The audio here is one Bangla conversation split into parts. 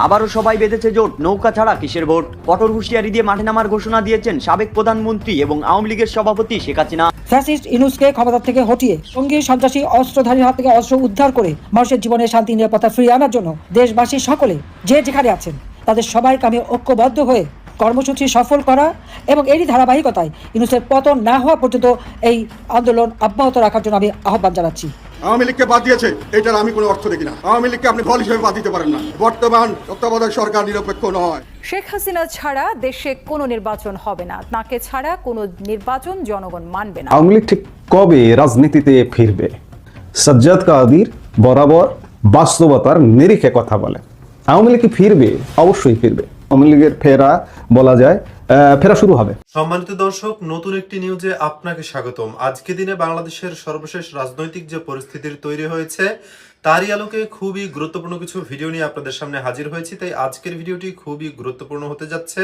আবারও সবাই বেঁধেছে জোট, নৌকা ছাড়া কিসের ভোট। কঠোর হুঁশিয়ারি দিয়ে মাঠে নামার ঘোষণা দিয়েছেন সাবেক প্রধানমন্ত্রী এবং আওয়ামী লীগের সভাপতি শেখ হাসিনা। ফ্যাসিস্ট ইউনূসকে ক্ষমতা থেকে হটিয়ে সঙ্গী সন্ত্রাসী অস্ত্রধারীর হাত থেকে অস্ত্র উদ্ধার করে মানুষের জীবনে শান্তি নিরাপত্তা ফিরিয়ে আনার জন্য দেশবাসী সকলে যে যেখানে আছেন তাদের সবাইকে আমি ঐক্যবদ্ধ হয়ে কর্মসূচি সফল করা এবং এরই ধারাবাহিকতায় ইউনূসের পতন না হওয়া পর্যন্ত এই আন্দোলন অব্যাহত রাখার জন্য আমি আহ্বান জানাচ্ছি। আওয়ামী লীগকে বাদ দিয়েছে, এটার আমি কোনো অর্থ দেখি না। আওয়ামী লীগকে আপনি ফল হিসেবে বাদ দিতে পারেন না। বর্তমান তত্ত্বাবধায়ক সরকার নিরপেক্ষ নয়। শেখ হাসিনা ছাড়া দেশে কোনো নির্বাচন হবে না, তাকে ছাড়া কোনো নির্বাচন জনগণ মানবে না। আওয়ামী লীগ ঠিক কবে রাজনীতিতে ফিরবে? সাজ্জাদ কাদির বরাবর বাস্তবতার নিরিখে কথা বলে। আওয়ামী লীগ কি ফিরবে? অবশ্যই ফিরবে। আওয়ামী লীগের ফেরা বলা যায় ফেরা শুরু হবে। সম্মানিত দর্শক, নতুন একটি নিউজে আপনাকে স্বাগতম। আজকে দিনে বাংলাদেশের সর্বশেষ রাজনৈতিক যে পরিস্থিতির তৈরি হয়েছে তারই আলোকে খুবই গুরুত্বপূর্ণ কিছু ভিডিও নিয়ে আপনাদের সামনে হাজির হয়েছি। তাই আজকের ভিডিওটি খুবই গুরুত্বপূর্ণ হতে যাচ্ছে।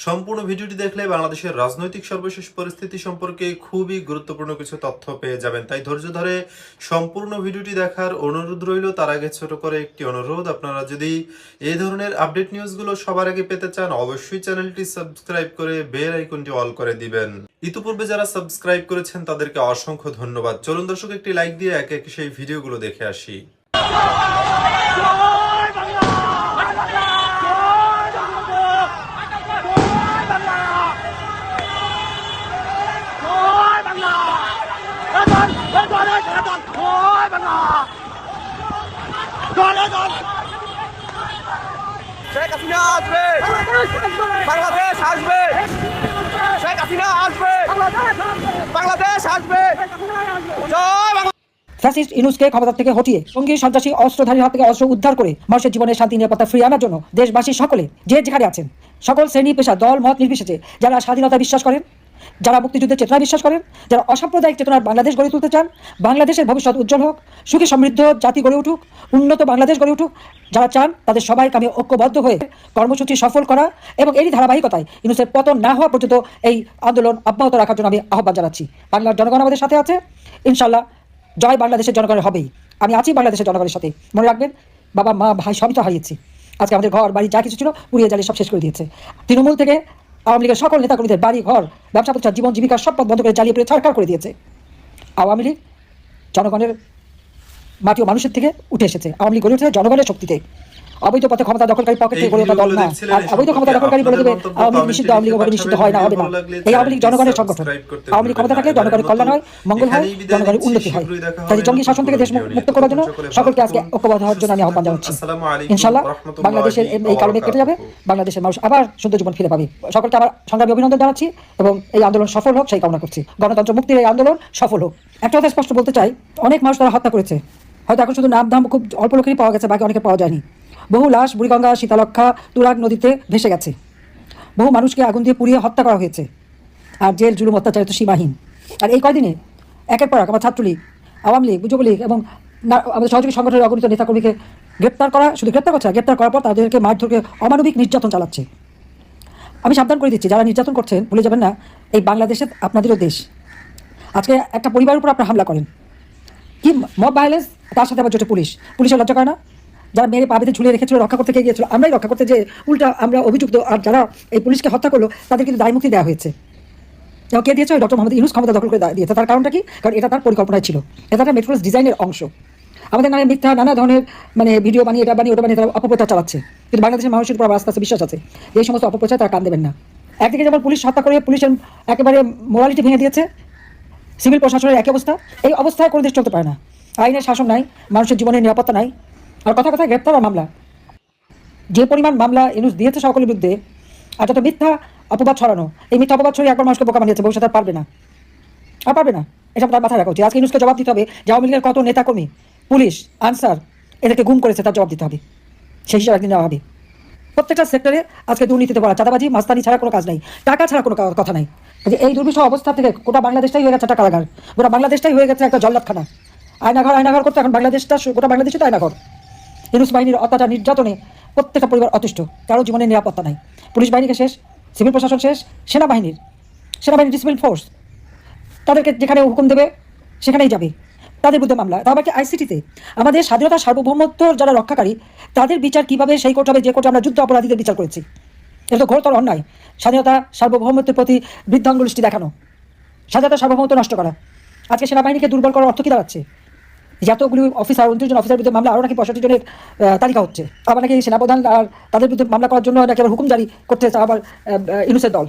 সম্পূর্ণ ভিডিওটি দেখলে বাংলাদেশের রাজনৈতিক সর্বশেষ পরিস্থিতি সম্পর্কে খুবই গুরুত্বপূর্ণ কিছু তথ্য পেয়ে যাবেন। তাই ধৈর্য ধরে সম্পূর্ণ ভিডিওটি দেখার অনুরোধ রইল। তার আগে ছোট করে একটি অনুরোধ, আপনারা যদি এই ধরনের আপডেট নিউজগুলো সবার আগে পেতে চান অবশ্যই চ্যানেলটি সাবস্ক্রাইব করে বেল আইকনটি অল করে দিবেন। ইতিপূর্বে যারা সাবস্ক্রাইব করেছেন তাদেরকে অসংখ্য ধন্যবাদ। চলুন দর্শক, একটি লাইক দিয়ে একে একে সেই ভিডিওগুলো দেখে আসি। শেখ হাসিনা আসবে, বাংলাদেশ আসবে, শেখ হাসিনা আসবে, বাংলাদেশ আসবে, জয় বাংলা। ফ্যাসিস্ট ইউনূসকে ক্ষমতা থেকে হটিয়ে সঙ্গী সন্ত্রাসী অস্ত্রধারীর হাত থেকে অস্ত্র উদ্ধার করে মানুষের জীবনে শান্তি নিরাপত্তা ফিরিয়ে আনার জন্য দেশবাসী সকলে যে যেখানে আছেন, সকল শ্রেণী পেশা দল মত নির্বিশেষে যারা স্বাধীনতা বিশ্বাস করেন, যারা মুক্তিযুদ্ধের চেতনা বিশ্বাস করেন, যারা অসাম্প্রদায়িক চেতনার বাংলাদেশ গড়ে তুলতে চান, বাংলাদেশের ভবিষ্যৎ উজ্জ্বল হোক, সুখী সমৃদ্ধ জাতি গড়ে উঠুক, উন্নত বাংলাদেশ গড়ে উঠুক, যারা চান তাদের সবাইকে আমি ঐক্যবদ্ধ হয়ে কর্মসূচি সফল করা এবং এরই ধারাবাহিকতায় ইউনূসের পতন না হওয়া পর্যন্ত এই আন্দোলন অব্যাহত রাখার জন্য আমি আহ্বান জানাচ্ছি। বাংলার জনগণ আমাদের সাথে আছে, ইনশাল্লাহ জয় বাংলাদেশের জনগণের হবেই। আমি আছি বাংলাদেশের জনগণের সাথে। মনে রাখবেন, বাবা মা ভাই সবই তো হারিয়েছি। আজকে আমাদের ঘর বাড়ি যা কিছু ছিল পুড়িয়ে জ্বালিয়ে সব শেষ করে দিয়েছে। তৃণমূল থেকে আওয়ামী লীগের সকল নেতাকর্মীদের বাড়ি ঘর ব্যবসা প্রতিষ্ঠান জীবন জীবিকার সব পথ বন্ধ করে জ্বালিয়ে পুড়ে ছাড়খাড় করে দিয়েছে। আওয়ামী লীগ জনগণের মাটি ও মানুষের থেকে উঠে এসেছে। আওয়ামী লীগ গড়ে উঠেছে জনগণের শক্তিতে। অবৈধ পথে ক্ষমতা দখলকারী পকেট থেকে গড়ে ওঠা দল না। আর অবৈধ ক্ষমতা দখলকারী বলে দেবে আওয়ামী লীগ নিষিদ্ধ, আওয়ামী লীগ ওভাবে নিষিদ্ধ হয় না, হবে না। এই আওয়ামী লীগ জনগণের সংগঠন। আওয়ামী লীগ ক্ষমতা থাকলে জনগণের কল্যাণ হয়, মঙ্গল হয়, জনগণের উন্নতি হয়। তাই জঙ্গি শাসন থেকে দেশ মুক্ত করার জন্য সকলকে আজকে ঐক্যবদ্ধ হওয়ার জন্য আমি আহ্বান জানাচ্ছি। ইনশাল্লাহ বাংলাদেশের এই কালো মেঘ কেটে যাবে, বাংলাদেশের মানুষ আবার সুন্দর জীবন ফিরে পাবে। সকলকে আবার সংগ্রামী অভিনন্দন জানাচ্ছি এবং এই আন্দোলন সফল হোক সেই কামনা করছি। গণতন্ত্র মুক্তির এই আন্দোলন সফল হোক। একটা কথা স্পষ্ট বলতে চাই, অনেক মানুষ তারা হত্যা করেছে। হয়তো এখন শুধু নাম ধাম খুব অল্প লোকেরই পাওয়া গেছে, বাকি অনেকে পাওয়া যায়নি। বহু লাশ বুড়িগঙ্গা, শীতলক্ষা, তুরাগ নদীতে ভেসে গেছে। বহু মানুষকে আগুন দিয়ে পুড়িয়ে হত্যা করা হয়েছে। আর জেল জুলুম অত্যাচার তো সীমাহীন। আর এই কয়দিনে একের পর এক আমার ছাত্রলীগ, আওয়ামী লীগ, যুবলীগ এবং আমাদের সহযোগী সংগঠনের অগণিত নেতাকর্মীকে গ্রেপ্তার করা, শুধু গ্রেপ্তার করছে, গ্রেপ্তার করার পর তাদেরকে মারধরকে অমানবিক নির্যাতন চালাচ্ছে। আমি সাবধান করে দিচ্ছি, যারা নির্যাতন করছেন ভুলে যাবেন না এই বাংলাদেশের আপনাদেরও দেশ। আজকে একটা পরিবারের উপর আপনারা হামলা করেন, কি মব ভায়োলেন্স, তার সাথে আবার জোটে পুলিশের লজ্জা করে না? যারা মেরে পা বেঁধে ঝুলিয়ে রেখেছিল, রক্ষা করতে গিয়েছিল, আমরাই রক্ষা করতে যে উল্টা আমরা অভিযুক্ত। আর যারা এই পুলিশকে হত্যা করলো তাদের কিন্তু দায়মুক্তি দেওয়া হয়েছে। কে দিয়েছে? ডক্টর মোহাম্মদ ইউনূস ক্ষমতা দখল করে দিয়েছে। তার কারণটা কি? কারণ এটা তার পরিকল্পনায় ছিল, এটা তার মেট্রোলস ডিজাইনের অংশ। আমাদের নামে মিথ্যা নানা ধরনের ভিডিও বানিয়ে এটা বানিয়ে ওটা বানিয়ে তারা অপপ্রচার চালাচ্ছে। কিন্তু বাংলাদেশের মানুষের উপর আস্তে আস্তে বিশ্বাস আছে, এই সমস্ত অপপ্রচার তারা কান দেবেন না। একদিকে যেমন পুলিশ হত্যা করে পুলিশের একেবারে মোরালিটি ভেঙে দিয়েছে, সিভিল প্রশাসনের একই অবস্থা। এই অবস্থায় কোনো দেশ চলতে পারে না। আইনের শাসন নাই, মানুষের জীবনের নিরাপত্তা নাই। আর কথা কথা গ্রেপ্তার আর মামলা, যে পরিমাণ মামলা ইউনূস দিয়েছে সকলের বিরুদ্ধে, আর যত মিথ্যা অপবাদ ছড়ানো, এই মিথ্যা অপবাদ ছড়িয়ে একবার মানুষকে বোকা বানিয়েছে, ভবিষ্যতে আর পারবে না, আর পারবে না। এসব তার মাথায় রাখা উচিত। আজকে ইউনূসকে জবাব দিতে হবে যে আওয়ামী লীগের কত নেতাকর্মী, পুলিশ, আনসার এদেরকে গুম করেছে, তার জবাব দিতে হবে। সেই হিসাবে একদিন নেওয়া হবে। প্রত্যেকটা সেক্টরে আজকে দুর্নীতিতে পড়া, চাঁদাবাজি, মাস্তানি ছাড়া কোনো কাজ নাই, টাকা ছাড়া কোনো কথা নাই। যে এই দুর্বিষহ অবস্থা থেকে গোটা বাংলাদেশটাই হয়ে গেছে একটা কারাগার, গোটা বাংলাদেশটাই হয়ে গেছে একটা জল্লাদখানা। আয়নাঘর করতে এখন বাংলাদেশটা, গোটা বাংলাদেশে তো আয়নাঘর। ইউনূস বাহিনীর অত্যাচার নির্যাতনে প্রত্যেকটা পরিবার অতিষ্ঠ, কারো জীবনের নিরাপত্তা নাই। পুলিশ বাহিনীকে শেষ, সিভিল প্রশাসন শেষ, সেনাবাহিনী ডিসিপ্লিন ফোর্স তাদেরকে যেখানে হুকুম দেবে সেখানেই যাবে। তাদের বিরুদ্ধে মামলা, তা আবার কি আইসিটিতে। আমাদের স্বাধীনতা সার্বভৌমত্ব যারা রক্ষাকারী তাদের বিচার কিভাবে সেই কোর্ট হবে যে কোর্টে আমরা যুদ্ধ অপরাধীদের বিচার করেছি। এটা তো ঘোরতর অন্যায়। স্বাধীনতা সার্বভৌমত্বের প্রতি বৃদ্ধাঙ্গুষ্টি দেখানো, স্বাধীনতা সার্বভৌমত্ব নষ্ট করা। আজকে সেনাবাহিনীকে দুর্বল করার অর্থ কি দাঁড়াচ্ছে? যতগুলি অফিসার, 29 জন অফিসার বিরুদ্ধে মামলা, আরও নাকি 65 জনের তালিকা হচ্ছে। আবার নাকি সেনাপ্রধান আর তাদের বিরুদ্ধে মামলা করার জন্য নাকি আবার হুকুম জারি করতে আবার ইউনুসের দল।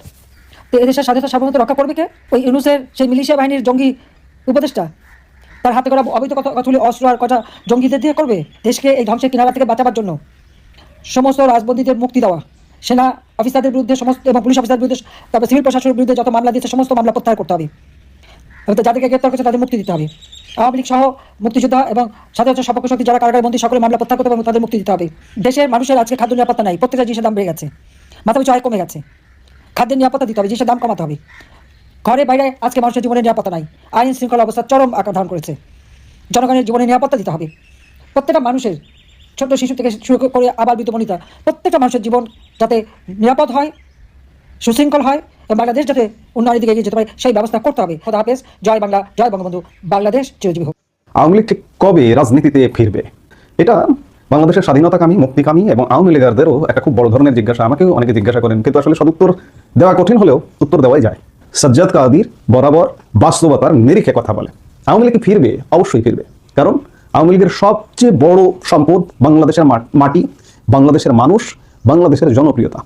তো এদেশের স্বাধীনতা সার্বভৌমত্ব রক্ষা করবে কে? ওই ইউনুসের সেই মিলিশিয়া বাহিনীর জঙ্গি উপদেষ্টা, তার হাতে করা অবৈধ কতগুলি অস্ত্র আর কটা জঙ্গিদের দিয়ে করবে। দেশকে এই ধ্বংসের কিনারা থেকে বাঁচাবার জন্য সমস্ত রাজবন্দীদের মুক্তি দেওয়া, সেনা অফিসারদের বিরুদ্ধে সমস্ত এবং পুলিশ অফিসার বিরুদ্ধে, তারপর সিভিল প্রশাসনের বিরুদ্ধে যত মামলা দিয়েছে সমস্ত মামলা প্রত্যাহার করতে হবে। যাদেরকে গ্রেপ্তার করেছে তাদের মুক্তি দিতে হবে। আওয়ামী লীগ সহ মুক্তিযোদ্ধা এবং স্বাধীনতা সপক্ষ শক্তি যারা কারাগারে বন্দী সকলে মামলা প্রত্যাহার করতে হবে এবং তাদের মুক্তি দিতে হবে। দেশের মানুষের আজকে খাদ্য নিরাপত্তা নাই, প্রত্যেকটা জিনিসের দাম বেড়ে গেছে, মাথাপিছু আয় কমে গেছে। খাদ্যের নিরাপত্তা দিতে হবে, জিনিসের দাম কমাতে হবে। ঘরে বাইরে আজকে মানুষের জীবনের নিরাপত্তা নাই, আইন শৃঙ্খলা অবস্থা চরম আকার ধারণ করেছে। জনগণের জীবনের নিরাপত্তা দিতে হবে। প্রত্যেকটা মানুষের, ছোট শিশু থেকে শুরু করে আবার বৃদ্ধ বনিতা, প্রত্যেকটা মানুষের জীবন যাতে নিরাপদ হয়, সুশৃঙ্খল হয় এবং বাংলাদেশ যাতে উন্নয়নের দিকে এগিয়ে যেতে পারে সেই ব্যবস্থা করতে হবে। খোদা হাফেজ, জয় বাংলা, জয় বঙ্গবন্ধু, বাংলাদেশ চিরজীবী হোক। আওয়ামী লীগ ঠিক কবে রাজনীতিতে ফিরবে, এটা বাংলাদেশের স্বাধীনতাকামী, মুক্তিকামী এবং আওয়ামী লীগারদেরও একটা খুব বড় ধরনের জিজ্ঞাসা। আমাকেও অনেকে জিজ্ঞাসা করেন, কিন্তু আসলে সদুত্তর দেওয়া কঠিন হলেও উত্তর দেওয়াই যায়। সাজ্জাদ কাদির বরাবর বাস্তবতার নিরিখে কথা বলে। আওয়ামী লীগ ফিরবে, অবশ্যই ফিরবে, কারণ আওয়ামী লীগের সবচেয়ে বড় সম্পদ বাংলাদেশের মাটি, বাংলাদেশের মানুষ, বাংলাদেশের জনপ্রিয়তা।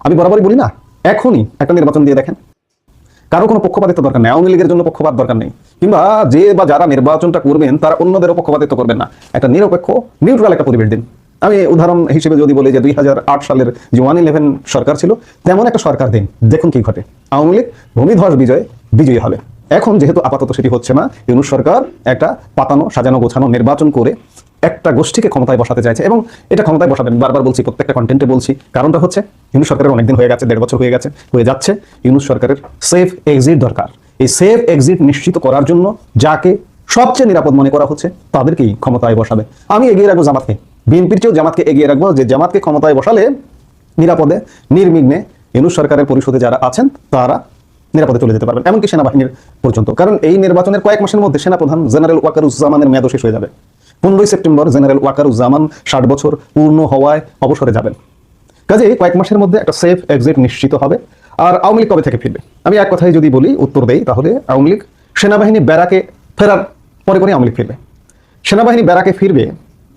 আমি বরাবরই বলি না, এখনই একটা নির্বাচন দিয়ে দেখেন, কারো কোনো পক্ষপাতিত্ব দরকার নেই, আওয়ামী লীগের জন্য পক্ষপাত দরকার নেই, কিংবা যে বা যারা নির্বাচনটা করবেন তারা অন্যদেরও পক্ষপাতিত্ব করবেন না। একটা নিরপেক্ষ নিউট্রাল একটা পরিবেশ দিন। আমি উদাহরণ হিসেবে যদি বলি যে 2008 সালের যে 111 সরকার ছিল, তেমন একটা সরকার দিন, দেখুন কি ঘটে। আওয়ামী লীগ ভূমিধ্বস বিজয়ী হবে। এখন যেহেতু আপাতত সেটি হচ্ছে না, ইউনূস সরকার একটা পাতানো সাজানো গোছানো নির্বাচন করে একটা গোষ্ঠীকে ক্ষমতায় বসাতে চাইছে এবং এটা ক্ষমতায় বসাবেন। বারবার বলছি, প্রত্যেকটা কন্টেন্টে বলছি, কারণটা হচ্ছে ইউনূস সরকারের অনেকদিন হয়ে গেছে, 1.5 বছর হয়ে যাচ্ছে। ইউনূস সরকারের সেফ এক্সিট দরকার। এই সেফ এক্সিট নিশ্চিত করার জন্য যাকে সবচেয়ে নিরাপদ মনে করা হচ্ছে তাদেরকেই ক্ষমতায় বসাবে। আমি এগিয়ে রাখবো জামাতকে, বিএনপির চেয়েও জামাতকে এগিয়ে রাখবো, যে জামাতকে ক্ষমতায় বসালে নিরাপদে নির্বিঘ্নে ইউনূস সরকারের পরিষদে যারা আছেন তারা নিরাপদে চলে যেতে পারবেন, এমনকি সেনাবাহিনীর পর্যন্ত। কারণ এই নির্বাচনের কয়েক মাসের মধ্যে সেনাপ্রধান জেনারেল ওয়াকারুজ্জামানের মেয়াদ শেষ হয়ে যাবে। 15 সেপ্টেম্বর জেনারেল ওয়াকারুজ্জামান 60 বছর পূর্ণ হওয়ায় অবসরে যাবেন। কাজেই কয়েক মাসের মধ্যে একটা সেফ এক্সিট নিশ্চিত হবে। আর আওয়ামী লীগ কবে থেকে ফিরবে, আমি এক কথায় যদি বলি, উত্তর দেই, তাহলে আওয়ামী লীগ সেনাবাহিনী ব্যারাকে ফেরার পরে আওয়ামী লীগ ফিরবে। সেনাবাহিনী ব্যারাকে ফিরবে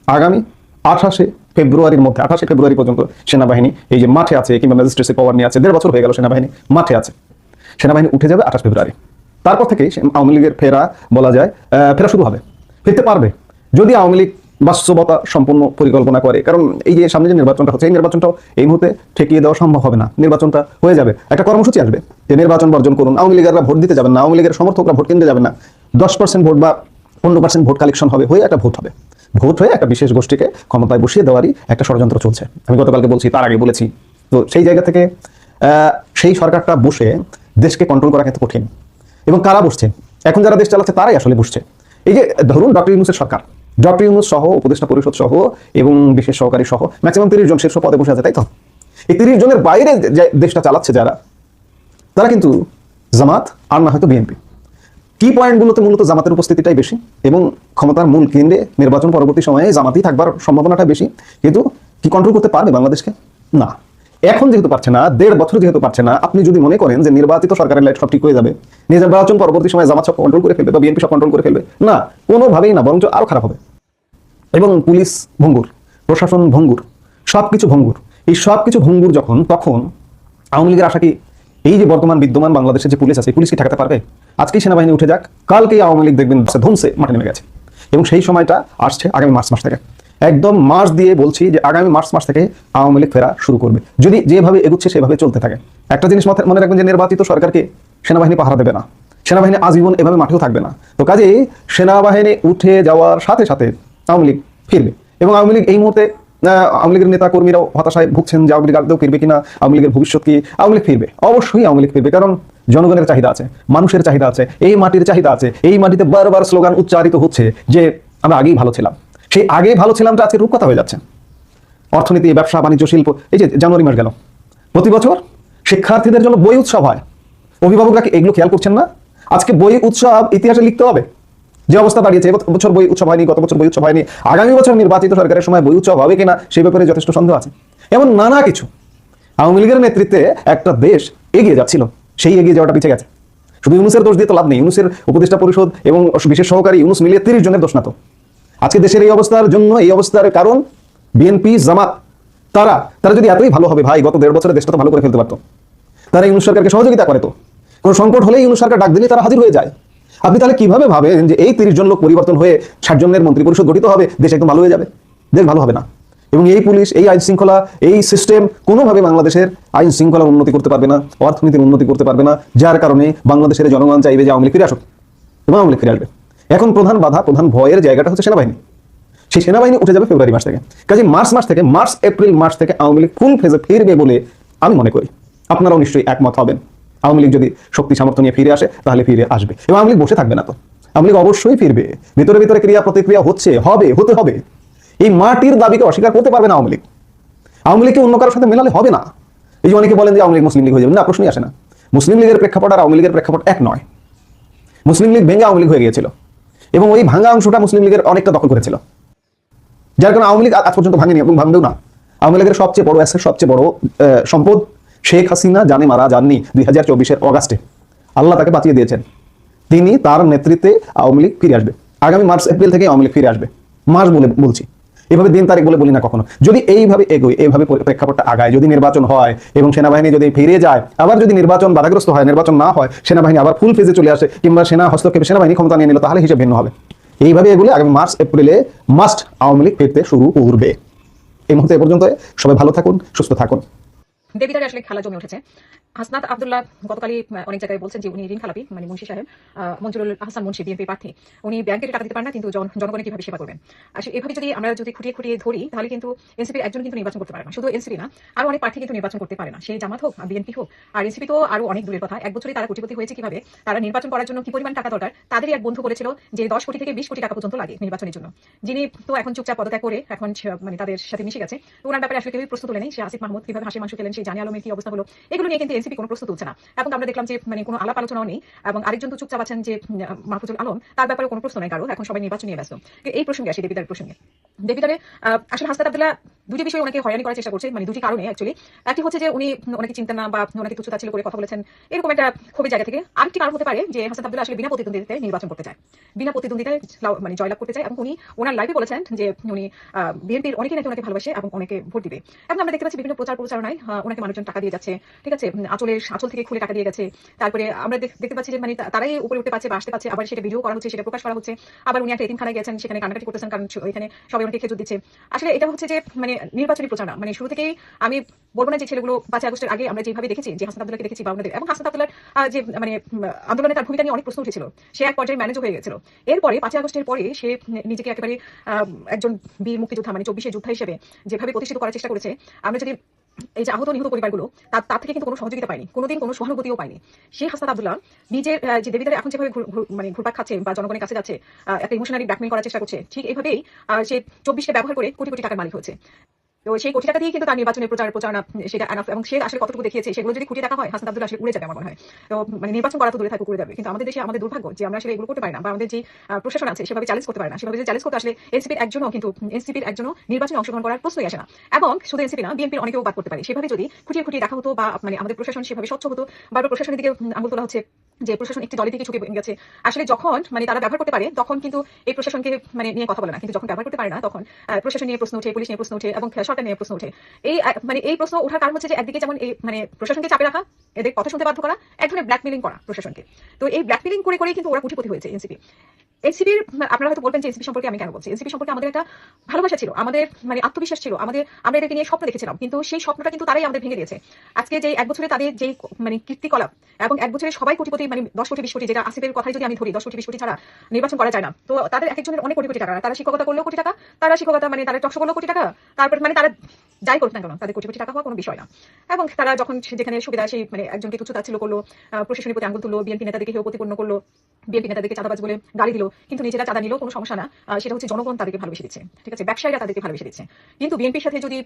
আগামী 28 ফেব্রুয়ারির মধ্যে। 28 ফেব্রুয়ারি পর্যন্ত সেনাবাহিনী এই যে মাঠে আছে, কিংবা ম্যাজিস্ট্রেসি পাওয়ার নিয়ে আছে, 1.5 বছর হয়ে গেল সেনাবাহিনী মাঠে আছে। সেনাবাহিনী উঠে যাবে 28 ফেব্রুয়ারি। তারপর থেকেই আওয়ামী লীগের ফেরা বলা যায় ফেরা শুরু হবে। ফিরতে পারবে যদি আওয়ামী লীগ বাস্তবতা সম্পূর্ণ পরিকল্পনা করে। কারণ এই যে সামনে যে নির্বাচনটা হচ্ছে, এই নির্বাচনটাও এই মুহূর্তে ঠেকিয়ে দেওয়া সম্ভব হবে না। নির্বাচনটা হয়ে যাবে, একটা কর্মসূচি আসবে যে নির্বাচন বর্জন করুন। আওয়ামী লীগেরা ভোট দিতে যাবেন না, আওয়ামী লীগের সমর্থকরা ভোট কেন্দ্রে যাবেন না। 10% ভোট বা 15% ভোট কালেকশন হবে, হয়ে একটা ভোট হবে। ভোট হয়ে একটা বিশেষ গোষ্ঠীকে ক্ষমতায় বসিয়ে দেওয়ারই একটা ষড়যন্ত্র চলছে। আমি গতকালকে বলছি, তার আগে বলেছি। তো সেই জায়গা থেকে সেই সরকারটা বসে দেশকে কন্ট্রোল করা কিন্তু কঠিন। এবং কারা বসছে এখন, যারা দেশ চালাচ্ছে তারাই আসলে বসছে। এই যে ধরুন ডক্টর ইউনূসের সরকার, ডক্টর ইউনূস সহ উপদেষ্টা পরিষদ সহ এবং বিশেষ সহকারী সহ ম্যাক্সিমাম 30 জন শীর্ষ পদে বসে আছে, তাই তো? এই 30 জনের বাইরে যে দেশটা চালাচ্ছে যারা, তারা কিন্তু জামাত আর না হয়তো বিএনপি। কি পয়েন্টগুলোতে মূলত জামাতের উপস্থিতিটাই বেশি এবং ক্ষমতার মূল কেন্দ্রে নির্বাচন পরবর্তী সময়ে জামাতই থাকবার সম্ভাবনাটা বেশি। কিন্তু কি কন্ট্রোল করতে পারবে বাংলাদেশকে? না। এখন যেহেতু পারছে না, 1.5 বছর যেহেতু পারছে না, আপনি যদি মনে করেন যে নির্বাচিত সরকারের লাইট সব ঠিক হয়ে যাবে, নির্বাচন পরবর্তী সময় জামাত সব কন্ট্রোল করে ফেলবে বা বিএনপি সব কন্ট্রোল করে ফেলবে, না, কোনোভাবেই না, বরঞ্চ আরো খারাপ হবে। এবং পুলিশ ভঙ্গুর, প্রশাসন ভঙ্গুর, সবকিছু ভঙ্গুর। এই সবকিছু ভঙ্গুর যখন, তখন আওয়ামী লীগের আশা কি এই যে বর্তমান বিদ্যমান বাংলাদেশের যে পুলিশ আছে, পুলিশ কি ঠেকাতে পারবে? আজকেই সেনাবাহিনী উঠে যাক, কালকেই আওয়ামী লীগ দেখবেন ধ্বংসে মাঠে নেমে গেছে। এবং সেই সময়টা আসছে আগামী মার্চ মাস থেকে। একদম মার্চ দিয়ে বলছি যে আগামী মার্চ মাস থেকে আওয়ামী লীগ ফেরা শুরু করবে, যদি যেভাবে এগুচ্ছে সেভাবে চলতে থাকে। একটা জিনিস মনে রাখবেন যে নির্বাচিত সরকারকে সেনাবাহিনী পাহারা দেবে না, সেনাবাহিনী আজীবন এভাবে মাঠেও থাকবে না। তো কাজেই সেনাবাহিনী উঠে যাওয়ার সাথে সাথে আওয়ামী লীগ ফিরবে। এবং আওয়ামী লীগ এই মুহূর্তে আওয়ামী লীগের নেতা কর্মীরাও হতাশায় ভুগছেন যে আওয়ামী লীগ আদৌ ফিরবে কিনা, আওয়ামী লীগের ভবিষ্যৎ কি। আওয়ামী লীগ ফিরবে, অবশ্যই আওয়ামী লীগ ফিরবে, কারণ জনগণের চাহিদা আছে, মানুষের চাহিদা আছে, এই মাটির চাহিদা আছে। এই মাটিতে বারবার স্লোগান উচ্চারিত হচ্ছে যে আমরা আগেই ভালো ছিলাম। সেই আগে ভালো ছিলামটা আজকে রূপকথা হয়ে যাচ্ছে। অর্থনীতি, ব্যবসা বাণিজ্য, শিল্প, এই যে জানুয়ারি মাস গেল, প্রতি বছর শিক্ষার্থীদের জন্য বই উৎসব হয়, অভিভাবকরা কি এগুলো খেয়াল করছেন না? আজকে বই উৎসব ইতিহাসে লিখতে হবে, যে অবস্থা দাঁড়িয়েছে, বছর বই উৎসব হয়নি, গত বছর বই উৎসব হয়নি, আগামী বছর নির্বাচিত সরকারের সময় বই উৎসব হবে কিনা সেই ব্যাপারে যথেষ্ট সন্দেহ আছে। এমন নানা কিছু আওয়ামী লীগের নেতৃত্বে একটা দেশ এগিয়ে যাচ্ছিল, সেই এগিয়ে যাওয়াটা পিছিয়ে গেছে। শুধু ইউনূসের দোষ দিয়ে তো লাভ নেই, ইউনূসের উপদেষ্টা পরিষদ এবং বিশেষ সহকারী ইউনূস মিলিয়ে 30 জনের দোষ না তো। আজকে দেশের এই অবস্থার জন্য, এই অবস্থার কারণ বিএনপি, জামাত, তারা যদি এতই ভালো হবে ভাই, গত 1.5 বছরে দেশটা তো ভালো করে ফেলতে পারতো। তারা ইউনূস সরকারকে সহযোগিতা করে, তো কোনো সংকট হলে ইউনূস সরকার ডাক দিলে তারা হাজির হয়ে যায়। আপনি তাহলে কিভাবে ভাবেন যে এই 30 জন লোক পরিবর্তন হয়ে 60 জনের মন্ত্রী পরিষদ গঠিত হবে, দেশ একদম ভালো হয়ে যাবে? দেশ ভালো হবে না। এবং এই পুলিশ, এই আইন শৃঙ্খলা, এই সিস্টেম কোনোভাবে বাংলাদেশের আইন শৃঙ্খলার উন্নতি করতে পারবে না, অর্থনীতির উন্নতি করতে পারবে না, যার কারণে বাংলাদেশের জনগণ চাইবে যে আওয়ামী লীগ ফিরে আসুক এবং আওয়ামী লীগ ফিরে আসবে। এখন প্রধান বাধা, প্রধান ভয়ের জায়গাটা হচ্ছে সেনাবাহিনী। সেই সেনাবাহিনী উঠে যাবে ফেব্রুয়ারি মাস থেকে। কাজে মার্চ, এপ্রিল মাস থেকে আওয়ামী লীগ ফুল ফেজে ফিরবে বলে আমি মনে করি। আপনারাও নিশ্চয়ই একমত হবেন। আওয়ামী লীগ যদি শক্তি সামর্থ্য নিয়ে ফিরে আসে তাহলে ফিরে আসবে, এবং আওয়ামী লীগ বসে থাকবে না তো। আওয়ামী লীগ অবশ্যই ফিরবে। ভিতরে ভিতরে ক্রিয়া প্রতিক্রিয়া হচ্ছে, হতে হবে। এই মাটির দাবিকে অস্বীকার করতে পারবে না আওয়ামী লীগ। আওয়ামী লীগকে অন্য কারোর সাথে মেলালে হবে না। এই যে অনেকে বলেন যে আওয়ামী লীগ মুসলিম লীগ হয়ে যাবে, না, প্রশ্নই আসে না। মুসলিম লীগের প্রেক্ষাপট আর আওয়ামী লীগের প্রেক্ষাপট এক নয়। মুসলিম লীগ ভেঙে আওয়ামী লীগ হয়ে গিয়েছিল, এবং ওই ভাঙা অংশটা মুসলিম লীগের অনেকটা দখল করেছিল, যার কারণে আওয়ামী লীগ আজ পর্যন্ত ভাঙেনি এবং ভাঙবেও না। আওয়ামী লীগের সবচেয়ে বড় অ্যাসেট, সবচেয়ে বড় সম্পদ শেখ হাসিনা জানে মারা যাননি 2024-এর অগাস্টে। আল্লাহ তাকে বাঁচিয়ে দিয়েছেন। তিনি, তার নেতৃত্বে আওয়ামী লীগ ফিরে আসবে। আগামী মার্চ এপ্রিল থেকে আওয়ামী লীগ ফিরে আসবে। মাস বলছি, এভাবে দিন তারিখ বলে বলি না কখনো। যদি এইভাবে এগোয়, এইভাবে প্রেক্ষাপটটা আগায়, যদি নির্বাচন হয় এবং সেনাবাহিনী যদি ফিরে যায়, আবার যদি নির্বাচন বাধাগ্রস্ত হয়, নির্বাচন না হয়, সেনাবাহিনী আবার ফুল ফেজে চলে আসে, কিংবা সেনা হস্তক্ষেপে সেনাবাহিনী ক্ষমতা নিয়ে নিল, তাহলে হিসেব ভিন্ন হবে। এইভাবে এগুলো আগামী মার্চ এপ্রিলে মাস্ট আওয়ামী লীগ ফিরতে শুরু করবে। এই মুহূর্তে এ পর্যন্ত সবাই ভালো থাকুন, সুস্থ থাকুন। দেবিদারে আসলে খেলা জমে উঠেছে। হাসনাত আব্দুল্লাহ গতকালই অনেক জায়গায় বলছেন যে উনি ঋণ খেলাপি, মানে মুন্সি সাহেব মঞ্জুরুল হাসান মুন্সি, বিএনপি প্রার্থী, উনি ব্যাংকে টাকা দিতে পারেন না, কিন্তু জনগণের কিভাবে সেবা করবেন। আসলে এভাবে আমরা যদি খুঁটিয়ে ধরি, তাহলে কিন্তু এনসিপির একজন কিন্তু নির্বাচন করতে পারে না। শুধু এনসিপি না, আরো অনেক প্রার্থী কিন্তু নির্বাচন করতে পারে না, সেই জামাত হোক, বিএনপি হোক, আর এনসিপি তো আরো অনেক দূরের কথা। 1 বছরে তারা কোটিপতি হয়েছে কিভাবে, তারা নির্বাচন করার জন্য কি পরিমাণ টাকা দরকার, তাদেরই এক বন্ধু বলেছিল যে 10 কোটি থেকে 20 কোটি টাকা পর্যন্ত লাগে নির্বাচনের জন্য, যিনি তো এখন চুপচাপ পদত্যাগ করে এখন মানে তাদের সাথে মিশে গেছে। তো ওনার ব্যাপারে আসলে কেউই প্রশ্ন তুলে নেই। সে আসিফ মাহমুদ কিভাবে হাসি মাংস খেলেন, সেই জানি আলমের কি অবস্থা হলো, এগুলো নিয়ে কিন্তু এনসিপি কোনো প্রশ্ন তুলছে না। এবং আমরা দেখলাম যে মানে কোনো আলাপ আলোচনাও নেই, এবং আরেকজন তো চুপচাপ আছেন যে মাহফুজুল আলম, তার ব্যাপারে কোনো প্রশ্ন নেই কারো। এখন সবাই নির্বাচন নিয়ে ব্যস্ত। এই প্রসঙ্গে আসি, দেবিদারের প্রসঙ্গে। দেবিদারে আসলে হাসনাত আব্দুল্লাহ দুটি বিষয়ে ওনাকে হয়রানি করার চেষ্টা করছে, মানে দুটি কারণে অ্যাকচুয়ালি। একটি হচ্ছে যে উনি ওনাকে চিন্তা না বা ওনাকে তুচ্ছতাচ্ছিল্য করে কথা বলেছেন, এরকম একটা ক্ষোভের জায়গা থেকে। আরেকটি কারণ হতে পারে যে হাসনাত আব্দুল্লাহ আসলে বিনা প্রতিদ্বন্দ্বিতায় নির্বাচন করতে চায়, বিনা প্রতিদ্বন্দ্বিতায় মানে জয়লাভ করতে চায়। এবং উনি ওনার লাইভে বলেছেন যে উনি বিএনপির অনেকেই নাকি ওনাকে ভালোবাসে এবং অনেকে ভোট দিবে। এখন আমরা দেখতে পাচ্ছি বিভিন্ন প্রচারণায় ওনাকে মানুষজন টাকা দিয়ে যাচ্ছে, ঠিক আছে, আঁচল থেকে খুলে টাকা দিয়ে গেছে। তারপরে আমরা দেখতে পাচ্ছি যে মানে তারাই উপরে উঠতে পারছে বা আসতে পারছে, আবার সেটা ভিডিও করা হচ্ছে, সেটা প্রকাশ করা হচ্ছে। আবার উনি একটা এতিমখানায় গেছেন, সেখানে কান্নাকাটি করতেছেন, কারণ ওইখানে সবাই ওনাকে খেজুর দিচ্ছে। আসলে এটা হচ্ছে যে মানে নির্বাচনী প্রচারণা। মানে শুরু থেকেই আমি বলবো না যে ছেলেগুলো 5 আগস্টের আগে আমরা যেভাবে দেখেছি, যে হাসনাত আব্দুল্লাহকে দেখেছি বা আমাদের, এবং হাসনাত আব্দুল্লাহর যে মানে আন্দোলনে তার ভূমিকা নিয়ে অনেক প্রশ্ন উঠেছিল, সে এক পর্যায়ে ম্যানেজ হয়ে গেছিল। এরপরে 5 আগস্টের পরে সে নিজেকে একেবারে একজন বীর মুক্তিযোদ্ধা, মানে 24 যোদ্ধা হিসেবে যেভাবে প্রতিষ্ঠিত করার চেষ্টা করেছে, আমরা যদি এই যে আহত নিহত পরিবারগুলো, তার থেকে কিন্তু কোনো সহযোগিতা পায়নি, কোনোদিন কোনো সহানুভূতিও পায়নি। সেই হাসনাত আব্দুল্লাহ নিজের যে দেবিদারে এখন যেভাবে মানে ঘুরপাক খাচ্ছে বা জনগণের কাছে যাচ্ছে, একটা ইমোশনালি ব্ল্যাকমেল করার চেষ্টা করছে, ঠিক এইভাবেই সে 24কে ব্যবহার করে কোটি কোটি টাকার মালিক হচ্ছে। তো সেই কোটি টাকা দিয়ে কিন্তু তার নির্বাচনের প্রচারণা সেটা এনাফ, এবং সে আসলে কতটুকু দেখিয়েছে সেগুলো যদি কোটি টাকা হয়, হাসনাত আব্দুল্লাহ আসলে উড়ে যাবে আমার মনে হয়। তো মানে নির্বাচন করা তো দূরে থাকুক, উড়ে যাবে। কিন্তু আমাদের দেশে আমাদের দুর্ভাগ্য যে আমরা আসলে এগুলো করতে পারি না, বা আমাদের যে প্রশাসন আছে সেভাবে চ্যালেঞ্জ করতে পারে না। সেভাবে চ্যালেঞ্জ করতে আসলে এনসিপির একজনও নির্বাচনে অংশগ্রহণ করার প্রশ্নই আসে না। এবং শুধু এনসিপি না, বিএনপির অনেকেও বাদ করতে পারে। সেভাবে যদি খুঁটিয়ে দেখা হতো, বা মানে আমাদের প্রশাসন সেভাবে স্বচ্ছ হতো, বারবার প্রশাসনের দিকে আঙুল তোলা হচ্ছে যে প্রশাসন একটি দলের দিকে ঝুঁকে গেছে। আসলে যখন মানে তারা ব্যবহার করতে পারে তখন কিন্তু এই প্রশাসনকে মানে নিয়ে কথা বলে না, কিন্তু যখন ব্যবহার করতে পারে না তখন প্রশাসন নিয়ে প্রশ্ন ওঠে, পুলিশ নিয়ে প্রশ্ন ওঠে, এবং সরকার নিয়ে প্রশ্ন ওঠে। এই প্রশ্ন ওঠার কারণ হচ্ছে যে একদিকে যেমন এই মানে প্রশাসনকে চাপে রাখা, এদের কথা শুনতে বাধ্য করা, এক ধরনের ব্ল্যাকমেলিং করা প্রশাসনকে। তো এই ব্ল্যাকমেলিং করেই কিন্তু ওরা কোটিপতি হয়েছে এনসিপির। আপনারা হয়তো বলবেন যে এনসিপি সম্পর্কে আমি কেন বলছি। এনসিপি সম্পর্কে আমাদের একটা ভালোবাসা ছিল, আমাদের মানে আত্মবিশ্বাস ছিল, আমরা এদেরকে নিয়ে স্বপ্ন দেখেছিলাম, কিন্তু সেই স্বপ্নটা কিন্তু তারাই আমাদের ভেঙে দিয়েছে। আজকে যে 1 বছরে তাদের যেই মানে কীর্তিকলাপ, এবং 1 বছরে সবাই কোটিপতি, মানে 10 কোটি 20 কোটি, যেটা আসিফের কথাই যদি আমি ধরি, 10 কোটি 20 কোটি ছাড়া নির্বাচন করা যায় না। তো তাদের এক একজনের অনেক কোটি কোটি টাকা, তারা শিক্ষকতা করলেও কোটি টাকা, তারা শিক্ষকতা মানে তারা টকশো করলেও কোটি টাকা, তারপর মানে তারা যাই করুক না কেন তাদের কোটি কোটি টাকা হওয়া কোনো বিষয় না। এবং তারা যখন যেখানে সুবিধা সেই মানে একজনকে তুচ্ছতাচ্ছিল্য করলো, প্রশাসনের প্রতি আঙুল তুললো, বিএনপি নেতাদেরকে হেয় প্রতিপন্ন করলো, বিএনপি নেতাদেরকে চাঁদাবাজ বলে গালি দিল, কিন্তু নিজেরা চাঁদা নিলেও কোনো সমস্যা না, সেটা হচ্ছে জনগণ তাদেরকে ভালোবেসে দিচ্ছে, ঠিক আছে, ব্যবসায়ীরা তাদেরকে ভালোবেসে দিচ্ছে। কিন্তু বিএনপির সাথে যদি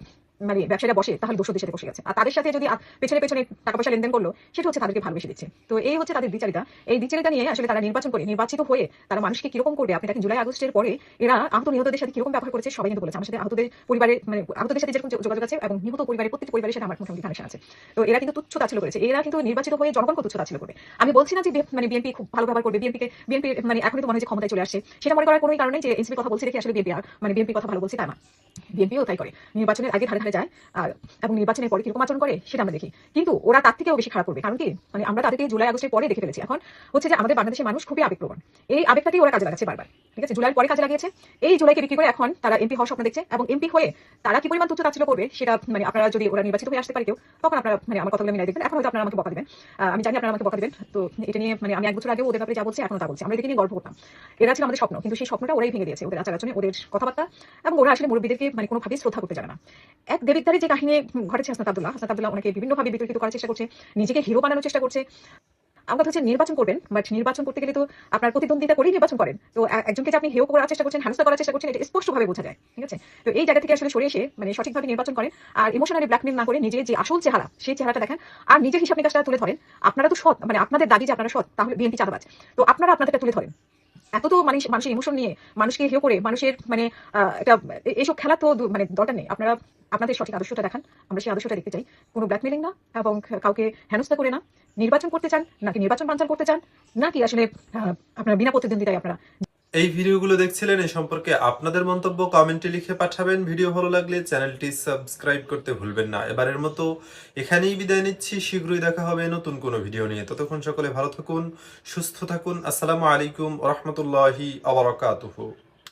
মানে ব্যবসায়ীরা বসে, তাহলে দোষদের সাথে বসে গেছে, আর তাদের সাথে যদি পেছনে পেছনে টাকা পয়সা লেনদেন করলো, সেটা হচ্ছে তাদেরকে ভালোবেসে দিচ্ছে। তো এই হচ্ছে তাদের বিচারিতা। এই বিচারিতা নিয়ে আসলে তারা নির্বাচন করে, নির্বাচিত হয়ে তারা মানুষকে কিরকম করবে। আপনি দেখেন জুলাই আগস্টের পরে এরা আহত নিহতদের সাথে কিরকম ব্যবহার করেছে, সবাই কিন্তু বলেছে। আমার সাথে আহতদের পরিবারের মানে আহতদের সাথে যেরকম যোগাযোগ আছে এবং নিহত পরিবারের প্রত্যেকটি পরিবারের সাথে আমার মোটামুটি কানেকশন আছে। তো এরা কিন্তু তুচ্ছ তাচ্ছিল্য করেছে, এরা কিন্তু নির্বাচিত হয়ে জনগণকে তুচ্ছ তাচ্ছিল্য করবে। আমি বলছি না যে মানে বিএনপি খুব ভালো ব্যবহার করবে, বিএনপি মানে এখনই তো মনে হয় যে ক্ষমতায় চলে আসছে, সেটা মনে করার কোনো কারণে যে এনসিপি কথা বলছে দেখে আসলে বিএনপি মানে বিএনপি কথা ভালো বলছে তা না। বিএনপিও তাই করে, নির্বাচনের আগে ধারে ধারে যায় আর এবং নির্বাচনের পরে কিরকম আচরণ করে সেটা আমরা দেখি। কিন্তু ওরা তার থেকেও বেশি খারাপ করবে, কারণ কি মানে আমরা তাদেরকে জুলাই আগস্টের পরে দেখে ফেলেছি। এখন হচ্ছে যে আমাদের বাংলাদেশের মানুষ খুবই আবেগপ্রবণ, এই আবেগটাকেই ওরা কাজে লাগাচ্ছে বারবার, ঠিক আছে। জুলাইয়ের পরে কাজে লাগিয়েছে, এই জুলাইকে বিক্রি করে এখন তারা এমপি হওয়ার স্বপ্ন দেখছে, এবং এমপি হয়ে তারা কি পরিমাণ তুচ্ছ তাচ্ছিল্য করবে সেটা মানে আপনারা যদি ওরা নির্বাচিত হয়ে আসতে পারে কেউ, তখন আপনারা মানে আমার কথাগুলো মিলাই দেখবেন। এখন হয়তো আপনারা আমাকে বকা দেবেন, আমি জানি আপনারা আমাকে বকা দেবেন। তো এটা নিয়ে মানে আমি 1 বছর আগে ওদের ব্যাপারে যা বলছি এখনো তা বলছি, আমরা এদিকে নিয়ে গল্প করতাম। এরা ছিল আমাদের স্বপ্ন, কিন্তু সেই স্বপ্নটা ওরাই ভেঙে দিয়েছে, ওদের আচার আচরণে, ওদের কথাবার্তা, এবং ওরা আসলে মুরব্বীদেরকে মানে কোনোভাবেই শ্রদ্ধা করতে জানে না। এক দেবিদ্বারে যে কাহিনী ঘটেছে হাসনাত আব্দুল্লাহ ওনাকে বিভিন্নভাবে বিতর্কিত করার চেষ্টা করছে, নিজেকে হিরো বানানোর চেষ্টা করছে। আমার কথা হচ্ছে নির্বাচন করবেন, বাট নির্বাচন করতে গেলে তো আপনার প্রতিদ্বন্দ্বিতা করেই নির্বাচন করেন। তো একজনকে যে আপনি হেয় করার চেষ্টা করছেন, হেনস্থা করার চেষ্টা করছেন, এটা স্পষ্টভাবে বোঝা যায়, ঠিক আছে। তো এই জায়গা থেকে আসলে সরে এসে মানে সঠিকভাবে নির্বাচন করেন, আর ইমোশনালি ব্ল্যাকমেল না করে নিজের যে আসল চেহারা, সেই চেহারাটা দেখেন, আর নিজের হিসাব নিকাশটা তুলে ধরেন। আপনারা তো সৎ, মানে আপনাদের দাবি যে আপনারা সৎ, তাহলে বিএনপি চাঁদাবাজ, তো আপনারা আপনাদেরটা তুলে ধরেন। এত তো মানে মানুষের ইমোশন নিয়ে মানুষকে হেয় করে মানুষের মানে এটা এইসব খেলা তো মানে দরকার নেই। আপনারা আপনাদের সঠিক আদর্শটা দেখান, আমরা সেই আদর্শটা দেখতে চাই। কোনো ব্ল্যাকমেলিং না এবং কাউকে হেনস্থা করে না। নির্বাচন করতে চান নাকি নির্বাচন বানচাল করতে চান, নাকি আসলে আপনারা বিনা প্রতিদ্বন্দ্বিতায় আপনারা। এই ভিডিওগুলো দেখছিলেন, এই সম্পর্কে আপনাদের মন্তব্য কমেন্টে লিখে পাঠাবেন। ভিডিও ভালো লাগলে চ্যানেলটি সাবস্ক্রাইব করতে ভুলবেন না। এবারের মতো এখানেই বিদায় নিচ্ছি, শীঘ্রই দেখা হবে নতুন কোনো ভিডিও নিয়ে। ততক্ষণ সকলে ভালো থাকুন, সুস্থ থাকুন। আসসালামু আলাইকুম ওয়া রাহমাতুল্লাহি ওয়া বারাকাতুহু।